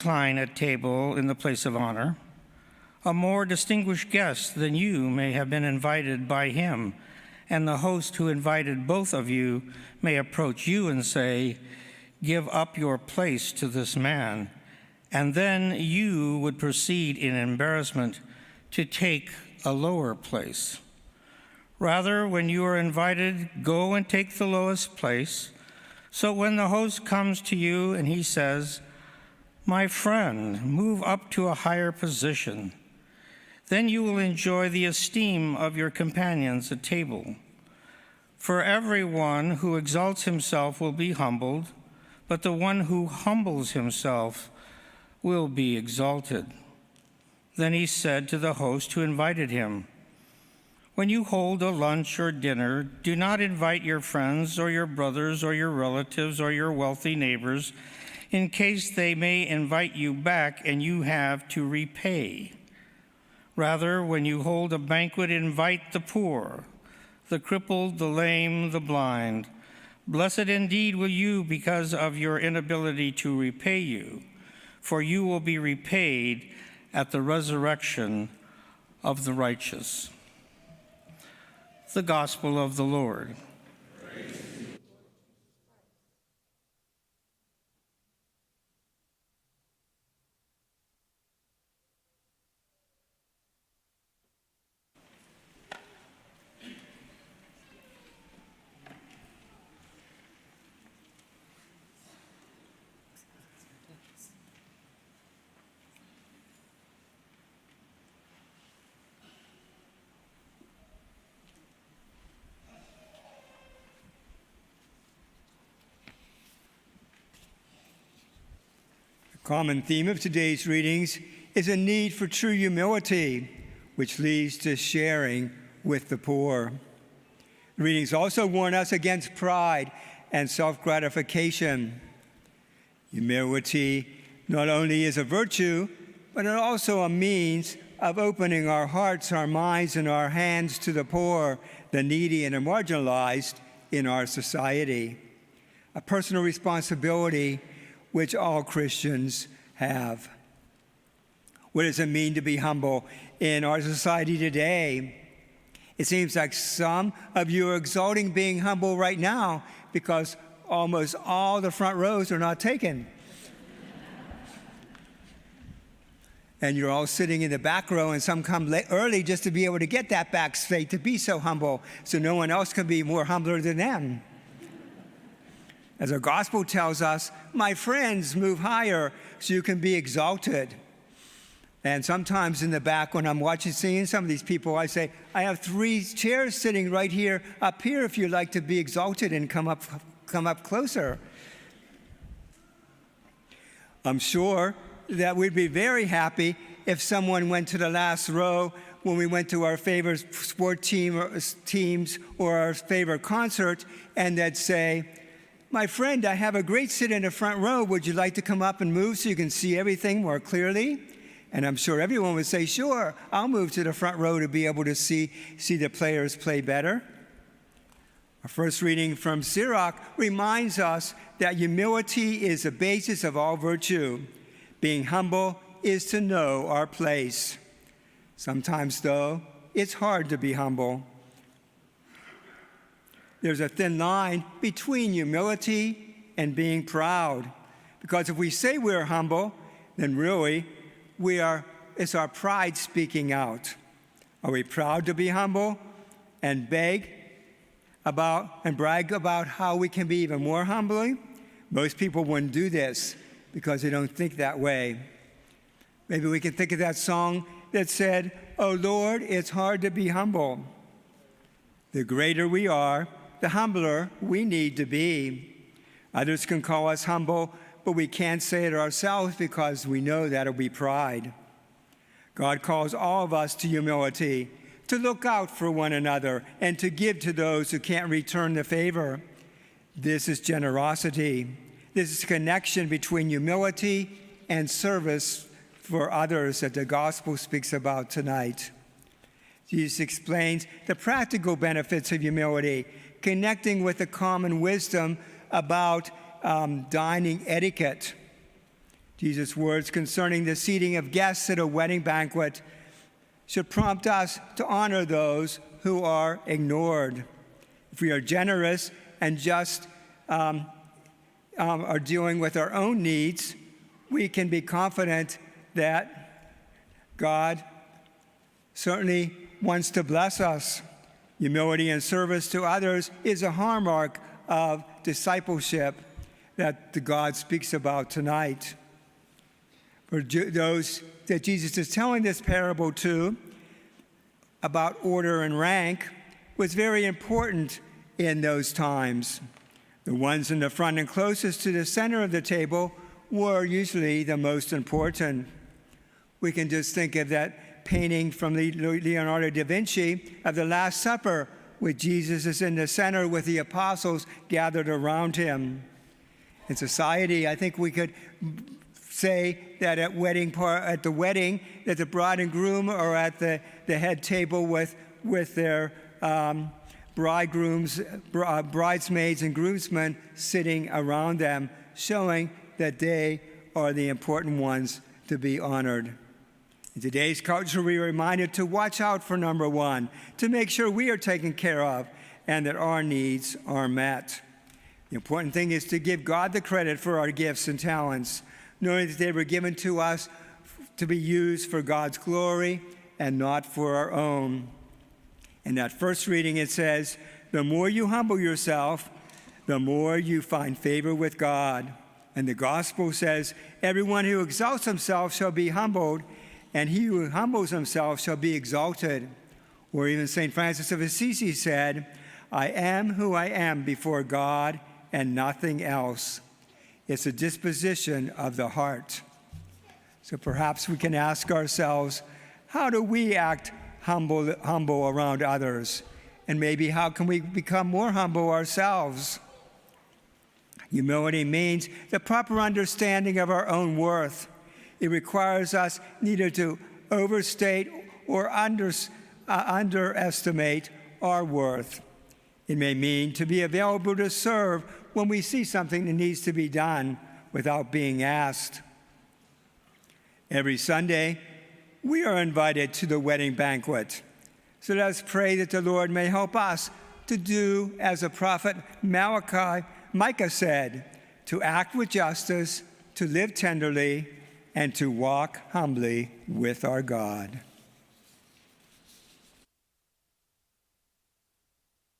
Recline at table in the place of honor. A more distinguished guest than you may have been invited by him, and the host who invited both of you may approach you and say, "Give up your place to this man," and then you would proceed in embarrassment to take a lower place. Rather, when you are invited, go and take the lowest place. So when the host comes to you and he says, "My friend, move up to a higher position," then you will enjoy the esteem of your companions at table. For everyone who exalts himself will be humbled, but the one who humbles himself will be exalted. Then he said to the host who invited him, "When you hold a lunch or dinner, do not invite your friends or your brothers or your relatives or your wealthy neighbors, in case they may invite you back and you have to repay. Rather, when you hold a banquet, invite the poor, the crippled, the lame, the blind. Blessed indeed will you because of your inability to repay you, for you will be repaid at the resurrection of the righteous." The Gospel of the Lord. The common theme of today's readings is a need for true humility, which leads to sharing with the poor. The readings also warn us against pride and self-gratification. Humility not only is a virtue, but it also a means of opening our hearts, our minds, and our hands to the poor, the needy, and the marginalized in our society. A personal responsibility which all Christians have. What does it mean to be humble in our society today? It seems like some of you are exalting being humble right now because almost all the front rows are not taken. And you're all sitting in the back row, and some come early just to be able to get that back straight, to be so humble, so no one else can be more humbler than them. As our gospel tells us, "My friends, move higher so you can be exalted." And sometimes in the back, when I'm seeing some of these people, I say, "I have 3 chairs sitting right here, up here, if you'd like to be exalted and come up closer." I'm sure that we'd be very happy if someone went to the last row when we went to our favorite sport teams or our favorite concert, and they'd say, "My friend, I have a great seat in the front row. Would you like to come up and move so you can see everything more clearly?" And I'm sure everyone would say, "Sure, I'll move to the front row to be able to see the players play better." Our first reading from Sirach reminds us that humility is the basis of all virtue. Being humble is to know our place. Sometimes, though, it's hard to be humble. There's a thin line between humility and being proud. Because if we say we're humble, then really it's our pride speaking out. Are we proud to be humble and brag about how we can be even more humbly? Most people wouldn't do this because they don't think that way. Maybe we can think of that song that said, "Oh Lord, it's hard to be humble." The greater we are, the humbler we need to be. Others can call us humble, but we can't say it ourselves because we know that'll be pride. God calls all of us to humility, to look out for one another, and to give to those who can't return the favor. This is generosity. This is a connection between humility and service for others that the gospel speaks about tonight. Jesus explains the practical benefits of humility, connecting with the common wisdom about dining etiquette. Jesus' words concerning the seating of guests at a wedding banquet should prompt us to honor those who are ignored. If we are generous and just are dealing with our own needs, we can be confident that God certainly wants to bless us. Humility and service to others is a hallmark of discipleship that the God speaks about tonight. For those that Jesus is telling this parable to about order and rank was very important in those times. The ones in the front and closest to the center of the table were usually the most important. We can just think of that painting from Leonardo da Vinci of the Last Supper, with Jesus is in the center with the apostles gathered around him. In society, I think we could say that at the wedding, that the bride and groom are at the head table with their bridesmaids and groomsmen sitting around them, showing that they are the important ones to be honored. In today's culture, we are reminded to watch out for number one, to make sure we are taken care of and that our needs are met. The important thing is to give God the credit for our gifts and talents, knowing that they were given to us to be used for God's glory and not for our own. In that first reading, it says, "The more you humble yourself, the more you find favor with God." And the gospel says, "Everyone who exalts himself shall be humbled, and he who humbles himself shall be exalted." Or even St. Francis of Assisi said, "I am who I am before God and nothing else." It's a disposition of the heart. So perhaps we can ask ourselves, how do we act humble around others? And maybe how can we become more humble ourselves? Humility means the proper understanding of our own worth. It requires us neither to overstate or underestimate our worth. It may mean to be available to serve when we see something that needs to be done without being asked. Every Sunday, we are invited to the wedding banquet. So let us pray that the Lord may help us to do as the prophet Micah said, to act with justice, to live tenderly, and to walk humbly with our God.